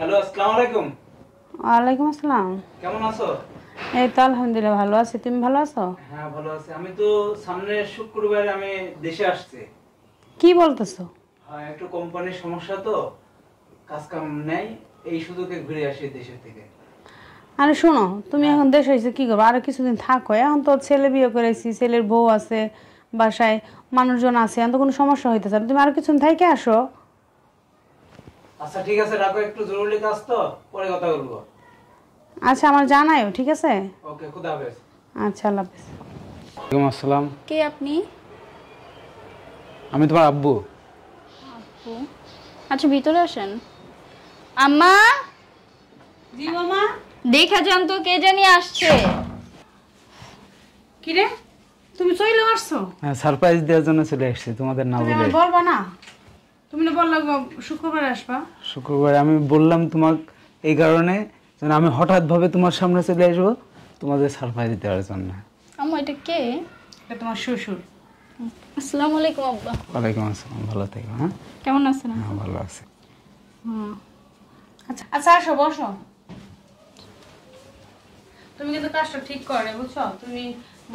Hello, আসসালামু আলাইকুম। ওয়ালাইকুম আসসালাম। কেমন আছো? এই তো আলহামদুলিল্লাহ ভালো আছি, তুমি ভালো আছো? হ্যাঁ, ভালো আছি। আমি তো সামনের শুক্রবারে আমি দেশে আসছি। কি বলতেছো? হ্যাঁ, একটু কোম্পানির সমস্যা তো, কাজ কাম নেই, এই সুযোগে ঘুরে আসি দেশের থেকে। আরে শোনো, তুমি এখন দেশে এসে কি করবো? আরো কিছুদিন থাকো। এখন তো ছেলে বিয়ে করেছি, ছেলের বউ আছে, বাসায় মানুষজন আছে, এখন তো কোনো সমস্যা হইতেছে না। তুমি আরো কিছুদিন থাইকে আসো। আচ্ছা ঠিক আছে, রাখো, একটু জরুরি কাজ তো, পরে কথা বলবো। আচ্ছা আমার জানাইও, ঠিক আছে? ওকে, খুদা হাফেজ। আচ্ছা, আল্লাহ হাফেজ। ওয়ালাইকুম আসসালাম। কে আপনি? আমি তোমার আব্বু। আপু? আচ্ছা ভিতরে আসেন। আম্মা, জি মামা। দেখা যান তো কে জানি আসছে। কি রে, তুমি চলে আসছো? হ্যাঁ, সারপ্রাইজ দেওয়ার জন্য চলে এসেছি, তোমাদের না তুমি বলে। আমার বলবা না? তুমি না বললা শুক্রবার আসবা? শুক্রবার আমি বললাম তোমাকে এই কারণে যে আমি হঠাৎ ভাবে তোমার সামনে চলে আসবো তোমাদের সারপ্রাইজ দেওয়ার জন্য। আম্মা এটা কে? এটা তোমার শ্বশুর। আসসালামু আলাইকুম আব্বা। ওয়ালাইকুম আসসালাম, ভালো থেকো। হ্যাঁ কেমন আছেন? হ্যাঁ, ভালো আছি। আচ্ছা আচ্ছা, আসো বসো। তুমি কিন্তু কাজটা ঠিক করে বুঝছো? তুমি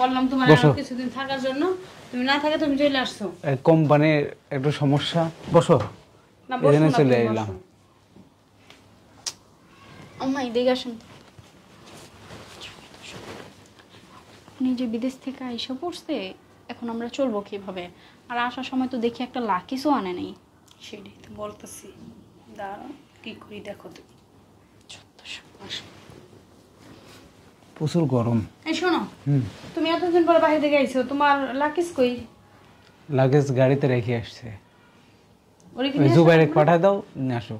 বললাম তোমার বসো। আরো কিছুদিন থাকার জন্য, তুমি না থাকে তুমি চলে আসছো। এই কোম্পানির একটু সমস্যা, বসো। না বসো এখানে না, চলে তুমি এলাম। বসো। আম্মা এদিকে আসেন তো। আপনি যে বিদেশ থেকে আইসা পড়ছে, এখন আমরা চলবো কিভাবে? আর আসার সময় তো দেখি একটা লাকিসও আনে নাই। সেটাই তো বলতেছি, দাঁড়াও কি করি দেখো তুমি। আসো। প্রচুর গরম। এই শোনো, তুমি এতদিন পরে বাইরে থেকে আইছো, তোমার লাকিস কই? লাগেজ গাড়িতে রেখে আসছে। ওরে কি ওই নিয়ে আসো? জুবাইরে পাঠায় দাও, নিয়ে আসো।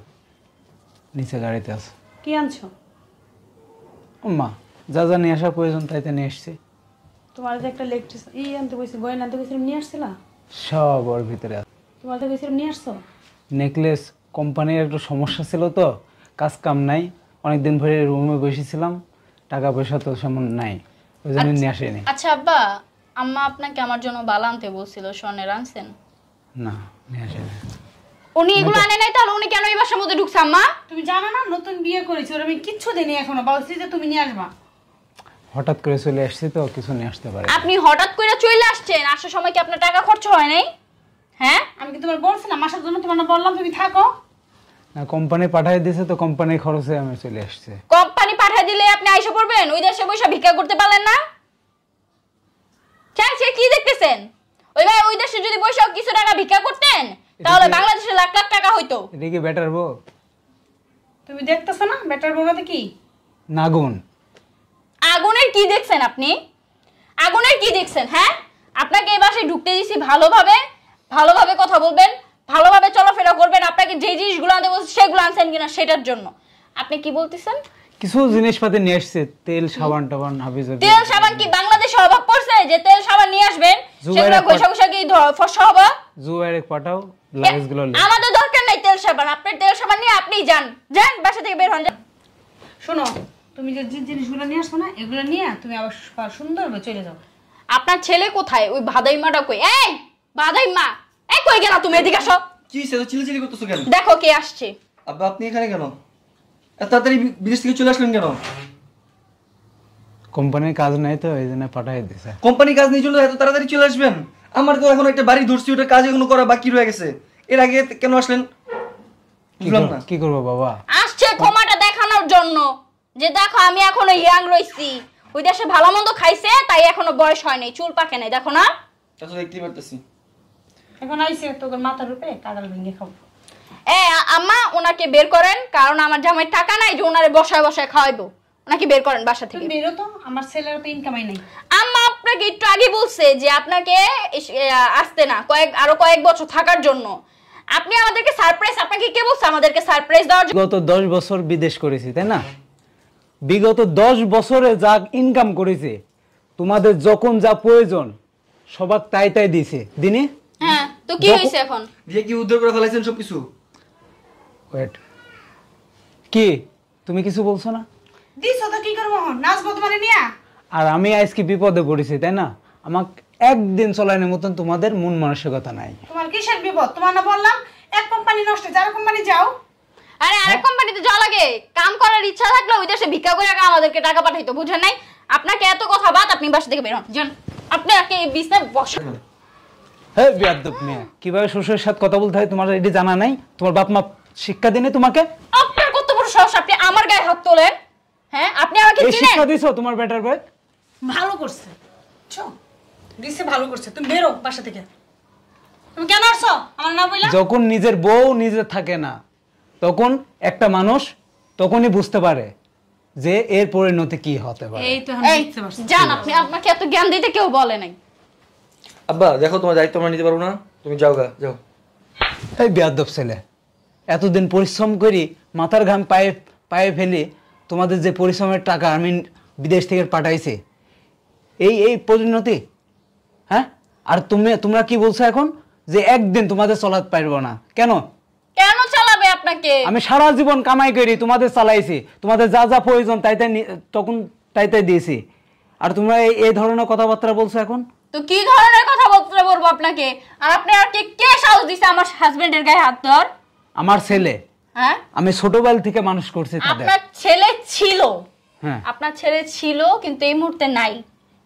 নিচে গাড়িতে আছে। কি আনছো? মা যা যা নিয়ে আসার প্রয়োজন তাই তো নিয়ে এসছি। তোমার যে একটা ইলেকট্রিক আনতে কইছি, গয়না আনতে কইছিলাম, নিয়ে আসছিলা? সব ওর ভিতরে আছে। তোমার তো কইছিলাম নিয়ে আসছো। নেকলেস, কোম্পানির একটু সমস্যা ছিল তো, কাজ কাম নাই, অনেকদিন ধরে রুমে বসেছিলাম, টাকা পয়সা তো সেমন নাই, ওই জন্য নিয়ে আসেনি। আচ্ছা আব্বা, আম্মা আপনাকে আমার জন্য বালা আনতে বলছিল, স্বর্ণের আনছেন? না, নিয়ে আসেনি। উনি এগুলো আনে নাই, তাহলে উনি কেন এই বাসার মধ্যে ঢুকছে আম্মা? তুমি জানো না নতুন বিয়ে করেছি, ওর আমি কিচ্ছু দিইনি এখনো, বলছি যে তুমি নিয়ে আসবা। হঠাৎ করে চলে আসছি তো, কিছু নিয়ে আসতে পারে। আপনি হঠাৎ করে চলে আসছেন, আসার সময় কি আপনার টাকা খরচ হয় নাই? হ্যাঁ, আমি কি তোমার বলছিলাম আসার জন্য? তোমার না বললাম তুমি থাকো? না, কোম্পানি পাঠিয়ে দিয়েছে তো, কোম্পানির খরচে আমি চলে আসছি। কোম্পানি পাঠিয়ে দিলে আপনি আইসা পড়বেন? ওই দেশে বসে ভিক্ষা করতে পারলেন না? চাইছে কি দেখতেছেন? ওই ভাই ওই দেশে যদি বসে কিছু টাকা ভিক্ষা করতেন, তাহলে বাংলাদেশে লাখ লাখ টাকা হইতো। এটা কি বেটার বউ? তুমি দেখতেছো না বেটার বউরাতে কি নাগুন। আগুনের কি দেখছেন আপনি? আগুনের কি দেখছেন? হ্যাঁ, আপনাকে এই বাসায় ঢুকতে দিয়েছি ভালোভাবে, ভালোভাবে কথা বলবেন, ভালোভাবে চলাফেরা করবেন। আপনাকে যে জিনিসগুলো আনতে বলছি সেগুলো আনছেন কিনা সেটার জন্য। আপনি কি বলতেছেন? কিছু জিনিসপাতি নিয়ে আসছে, তেল, সাবান টাবান, হাবিজাবি। তেল সাবান কি বাংলাদেশে অভাব পড়ছে যে তেল সাবান নিয়ে আসবেন? জুবাইরের সেগুলো ঘষা ঘষা কি ফসা হবে? জুয়ারে পাঠাও, লাগেজগুলো নিয়ে। আমাদের দরকার নাই তেল সাবান। আপনার তেল সাবান নিয়ে আপনিই যান, যান বাসা থেকে বের হন, যান। শোনো, তুমি যে জিনিসগুলো নিয়ে আসছো না, এগুলো নিয়ে তুমি আবার সুন্দরভাবে চলে যাও। আপনার ছেলে কোথায়? ওই ভাদাইমাটা কই? এই ভাদাইমা, এই কই গেলা তুমি? এদিকে আসো। কি সে চিল্লাচিল্লি করতেছো কেন? দেখো কে আসছে। আব্বা আপনি এখানে কেন? এত তাড়াতাড়ি বিদেশ থেকে চলে আসলেন কেন? কোম্পানির কাজ নাই তো, এই জন্য পাঠিয়ে দিয়েছে। কোম্পানি কাজ নিয়ে চলে এত তাড়াতাড়ি চলে আসবেন? আমার তো এখন একটা বাড়ি ধরছি, ওটা কাজ এখনো করা বাকি রয়ে গেছে। এর আগে কেন আসলেন বুঝলাম না। কি করবো বাবা? আসছে ক্ষমাটা দেখানোর জন্য যে দেখো আমি এখনো ইয়াং রইছি। ওই দেশে ভালো মন্দ খাইছে তাই এখনো বয়স হয় নাই, চুল পাকে নাই, দেখো না? তা তো দেখতেই পারতেছি। এখন আইসে তোর মাথার উপরে কাদাল ভেঙে খাবো। আম্মা ওনাকে বের করেন, কারণ আমার জামাই টাকা নাই যে ওনারে বসায় বসায় খাওয়াইবো। ওনাকে বের করেন বাসা থেকে। তুমি বেরো তো, আমার ছেলের তো ইনকামই নাই। আম্মা আপনাকে একটু আগে বলছে যে আপনাকে আসতে না, আরো কয়েক বছর থাকার জন্য। আপনি আমাদেরকে সারপ্রাইজ, আপনাকে কে বলছে আমাদেরকে সারপ্রাইজ দেওয়ার জন্য? বিগত 10 বছর বিদেশ করেছি, তাই না? বিগত 10 বছরে যা ইনকাম করেছে, তোমাদের যখন যা প্রয়োজন সবাক তাই তাই দিছে দিনে। হ্যাঁ, তো কি হয়েছে এখন? দিয়ে কি উদ্ধার করে ফেলাইছেন সবকিছু? ওয়েট, কি তুমি কিছু বলছো না? দিছো তো কি করবো, নাচবো তোমার নিয়ে? আর আমি আজকে বিপদে পড়েছি, তাই না? আমাকে একদিন চলানোর মতন তোমাদের মন মানসিকতা নাই। তোমার কিসের বিপদ? তোমার না বললাম এক কোম্পানি নষ্ট, যার কোম্পানি যাও। আরে আরেক কোম্পানিতে যাওয়া লাগে, কাম করার ইচ্ছা থাকলে ওই দেশে ভিক্ষা করে আমাদেরকে টাকা পাঠাইতো, বুঝেন নাই? আপনাকে এত কথা বাদ, আপনি বাসা থেকে বের হন যান। আপনি আগে এই বিছনায় বসেন। হ্যাঁ বিয়াদব মেয়ে, কিভাবে শ্বশুরের সাথে কথা বলতে হয় তোমার এটি জানা নাই? তোমার বাপ মা শিক্ষা দেনে তোমাকে? আপনার কত বড় সাহস, আপনি আমার গায়ে হাত তোলেন? হ্যাঁ, আপনি আমাকে এই চিনেন? শিক্ষা দিছো তোমার বেটার বয়? ভালো করছে, বুঝছো? দিছে ভালো করছে। তুমি বেরো বাসা থেকে। তুমি কেন আসছো আমার না বইলা? যখন নিজের বউ নিজে থাকে না, তখন একটা মানুষ তখনই বুঝতে পারে যে এর পরিণতি কি হতে পারে। এই তো এখন এই বুঝতে পারছি। জান, আপনি আপনাকে এত জ্ঞান দিতে কেউ বলে নাই। আব্বা দেখো, তোমার দায়িত্ব আমরা নিতে পারবো না, তুমি যাও গা, যাও। এই বেয়াদব ছেলে, এতদিন পরিশ্রম করি, মাথার ঘাম পায়ে পায়ে ফেলি, তোমাদের যে পরিশ্রমের টাকা আমি বিদেশ থেকে পাঠাইছি, এই পরিণতি? হ্যাঁ, আর তোমরা কি বলছো এখন যে একদিন তোমাদের চলাতে পারবো না? কেন কেন চালাবে আপনাকে? আমি সারা জীবন কামাই করি, তোমাদের চালাইছি, তোমাদের যা যা প্রয়োজন তাই তখন তাই দিয়েছি, আর তোমরা এই ধরনের কথাবার্তা বলছো এখন? তো কি ধরনের কথা বলতে বলবো আপনাকে? আর আপনি আর কে সাহস দিছে আমার হাজবেন্ডের গায়ে হাত ধর? আমার ছেলে, হ্যাঁ, আমি ছোটবেলা থেকে মানুষ করছি তাদের। আপনার ছেলে ছিল, হ্যাঁ, আপনার ছেলে ছিল, কিন্তু এই মুহূর্তে নাই,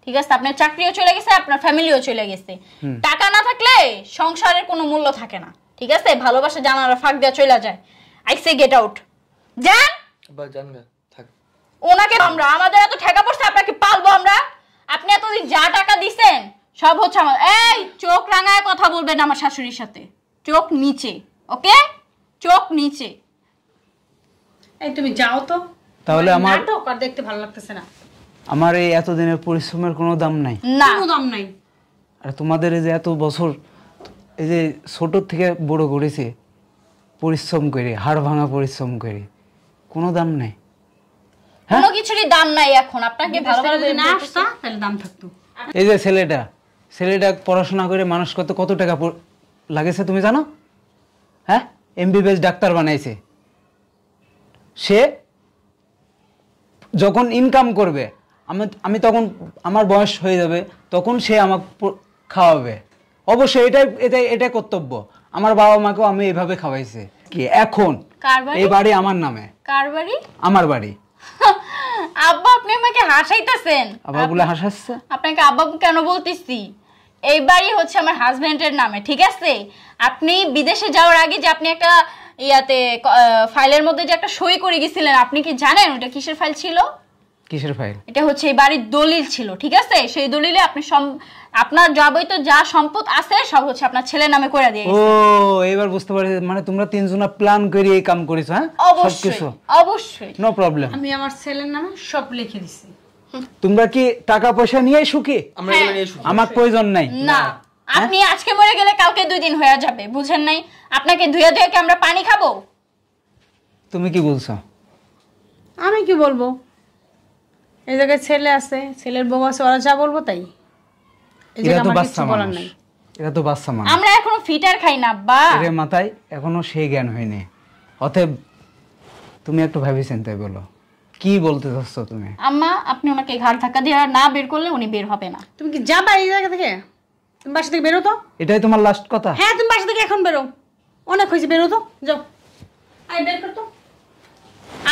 ঠিক আছে? আপনার চাকরিও চলে গেছে, আপনার ফ্যামিলিও চলে গেছে। টাকা না থাকলে সংসারের কোনো মূল্য থাকে না, ঠিক আছে? ভালোবাসা জানারা ফাঁক দেওয়া চলে যায়। আই সে গেট আউট, যান। আব্বা জান গা, থাক। ওনাকে আমরা, আমাদের এত ঠেকা পড়ছে, আপনাকে পালবো আমরা? আপনি এতদিন যা টাকা দিছেন সব হচ্ছে আমার। এই চোখ রাঙায় কথা বলবেন আমার শাশুড়ির সাথে, চোখ নিচে, ওকে? চোখ নিচে। এই তুমি যাও তো, তাহলে আমার নাটক আর দেখতে ভালো লাগতেছে না। আমার এই এতদিনের পরিশ্রমের কোনো দাম নাই? না, কোনো দাম নাই। আর তোমাদের এই যে এত বছর, এই যে ছোট থেকে বড় করেছে, পরিশ্রম করে, হাড় ভাঙা পরিশ্রম করে, কোনো দাম নাই? কোনো কিছুরই দাম নাই এখন। আপনাকে ভালো ভালো যদি না আসতা তাহলে দাম থাকতো। এই যে ছেলেটা পড়াশোনা করে মানুষ কত টাকা লাগেছে তুমি জানো? হ্যাঁ, এমবিবিএস ডাক্তার বানাইছে। সে যখন ইনকাম করবে, আমি তখন আমার বয়স হয়ে যাবে, তখন সে আমাকে খাওয়াবে। অবশ্যই এটাই কর্তব্য। আমার বাবা মাকেও আমি এইভাবে খাওয়াইছি। কি এখন কার বাড়ি? এই বাড়ি আমার নামে। কার বাড়ি? আমার বাড়ি। আব্বা, আপনি আমাকে হাসাইতেছেন? আবার বলে হাসাচ্ছে? আপনাকে আব্বা কেন বলতেছি? এই বাড়ি হচ্ছে আমার হাজবেন্ডের নামে, ঠিক আছে? আপনি বিদেশে যাওয়ার আগে যে আপনি একটা ইয়াতে ফাইলের মধ্যে যে একটা সই করে গেছিলেন, আপনি কি জানেন ওটা কিসের ফাইল ছিল? কিসের ফাইল? এটা হচ্ছে এই বাড়ির দলিল ছিল, ঠিক আছে? সেই দলিলে আপনি আপনার যাবতীয় যা সম্পদ আছে সব হচ্ছে আপনার ছেলের নামে করে দিয়ে ও, এবার বুঝতে পারছি। মানে তোমরা তিনজনা প্ল্যান করে এই কাম করেছো? হ্যাঁ, অবশ্যই অবশ্যই। No problem. আমি আমার ছেলের নামে সব লিখে দিছি। তোমরা কি টাকা পয়সা নিয়ে সুখী? আমরা এগুলো নিয়ে শুনি। আমার প্রয়োজন নাই। না, আপনি আজকে মরে গেলে কালকে 2 দিন হয়ে যাবে, বুঝেন নাই? আপনাকে ধুয়ে ধুয়ে কি আমরা পানি খাবো? তুমি কি বলছো? আমি কি বলবো? এই জায়গায় ছেলে আছে, ছেলের বউ আছে, ওরা যা বলবো তাই। এই এরা জায়গায় তো আমার বাচ্চা কিছু বলার মানুষ, নাই। এরা তো বাচ্চা মানুষ। আমরা এখনো ফিটার খাই না আব্বা। এর মাথায় এখনো সেই জ্ঞান হয়নি। অতএব তুমি একটু ভাবি চিন্তায় বলো কি বলতে চাচ্ছ তুমি। আম্মা, আপনি ওনাকে ঘাড় ধাক্কা দিয়ে না বের করলে উনি বের হবে না। তুমি কি যাবা এই জায়গা থেকে? তুমি বাসা থেকে বেরো তো। এটাই তোমার লাস্ট কথা? হ্যাঁ, তুমি বাসা থেকে এখন বেরো, অনেক হয়েছে, বেরো তো, যাও। আই বের কর তো।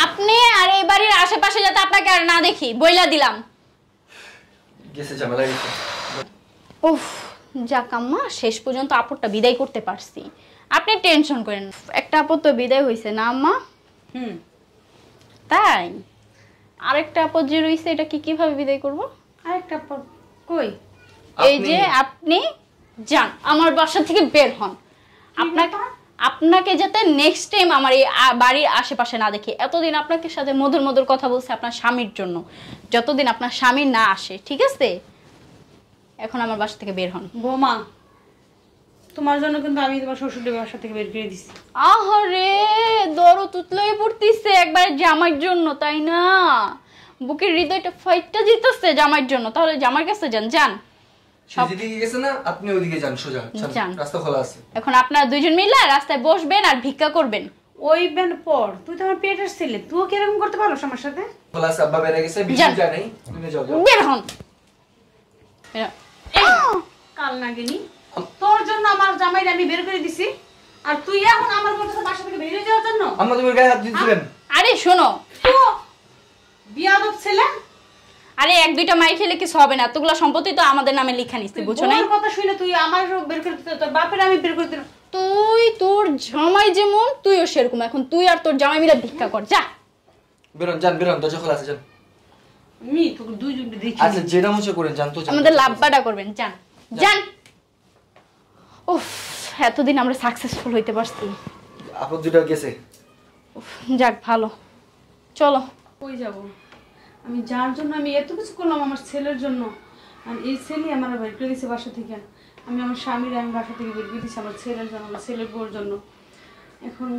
আপনি আর এই বাড়ির আশেপাশে যাতে আপনাকে আর না দেখি, বইলা দিলাম। গেছে, ঝামেলা গেছে। উফ, যাক আম্মা, শেষ পর্যন্ত আপুরটা বিদায় করতে পারছি। আপনি টেনশন করেন না। একটা আপুর তো বিদায় হয়েছে না আম্মা? তাই আরেকটা আপদ যে রইছে, এটা কিভাবে বিদায় করব? আরেকটা কই? এই যে আপনি যান, আমার বাসা থেকে বের হন। আপনাকে যাতে নেক্সট টাইম আমার এই বাড়ির আশেপাশে না দেখি। এতদিন আপনাকে সাথে মধুর মধুর কথা বলছে আপনার স্বামীর জন্য, যতদিন আপনার স্বামী না আসে, ঠিক আছে? এখন আমার বাসা থেকে বের হন। বৌমা, তোমার জন্য কিন্তু আমি তোমার শ্বশুরের বাসা থেকে বের করে দিছি। আহারে, দরদ তুতলাই পড়তিছে একবার জামাইর জন্য, তাই না? বুকের হৃদয়টা ফাইটটা জিতেছে জামাইর জন্য। তাহলে জামাইর কাছে যান, যান। যেদিকে গেছে না, আপনি ওইদিকে যান, সোজা যান। রাস্তা খোলা আছে। এখন আপনারা দুইজন মিলে রাস্তায় বসবেন আর ভিক্ষা করবেন। ওই ব্যান্ড পর, তুই তো আমার পেটের ছেলে, তুইও কি এরকম করতে পারো আমার সাথে? খোলা আছে, আব্বা বেড়ে গেছে, যান। বিদ্যুৎ যায় নাই, তুমি যাও, যাও। বের হন। কাল নাগিনি, তোর জন্য আমার জামাইরে আমি বের করে দিছি, আর তুই এখন আমার বলতেছ বাসা থেকে বের হয়ে যাওয়ার জন্য? আম্মা তুমি গায়ে হাত দিতেছিলেন? আরে শোনো, বিয়াদব ছেলে, আরে এক দুইটা মাই খেলে কিছু হবে না, এতগুলা সম্পত্তি তো আমাদের নামে লেখা নিচ্ছে, বুঝছো না? তোর কথা শুনে তুই আমার বের করে দিতে, তোর বাপের আমি বের করে দিলাম। তুই তোর জামাই যেমন তুইও সেরকম, এখন তুই আর তোর জামাই মিলে ভিক্ষা কর, যা। বেরোন, যান বেরোন, দরজা খোলা আছে, যান। আমি তোকে দুইজনকে দেখি। আচ্ছা যেটা মুছে করেন, যান তো, যান। আমাদের লাভবাটা করবেন, যান যান। উফ, এতদিন আমরা সাকসেসফুল হইতে পারছি। আপদ দুটো গেছে। উফ, যাক ভালো, চলো। কই যাব? আমি যার জন্য আমি এত কিছু করলাম আমার ছেলের জন্য, আর এই ছেলে আমার বের করে দিয়েছে বাসা থেকে। আমি আমার স্বামীর আমি বাসা থেকে বের করে দিয়েছি আমার ছেলের জন্য, আমার ছেলের বউর জন্য। এখন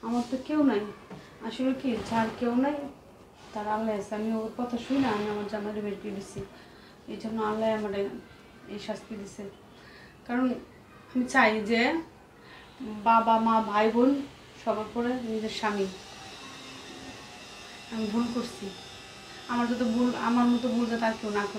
আমার তো কেউ নাই, আসলে কি যার কেউ নাই তার আল্লাহ আছে। আমি ওর কথা শুই না, আমি আমার জামাইরে বের করে দিচ্ছি। এই জন্য আল্লাহ আমার এই শাস্তি দিছে। কারণ আমি চাই যে বাবা মা ভাই বোন সবার পরে নিজের স্বামী। আমি ভুল করছি, আমার যত ভুল, আমার মতো ভুল যাতে আর কেউ না করে।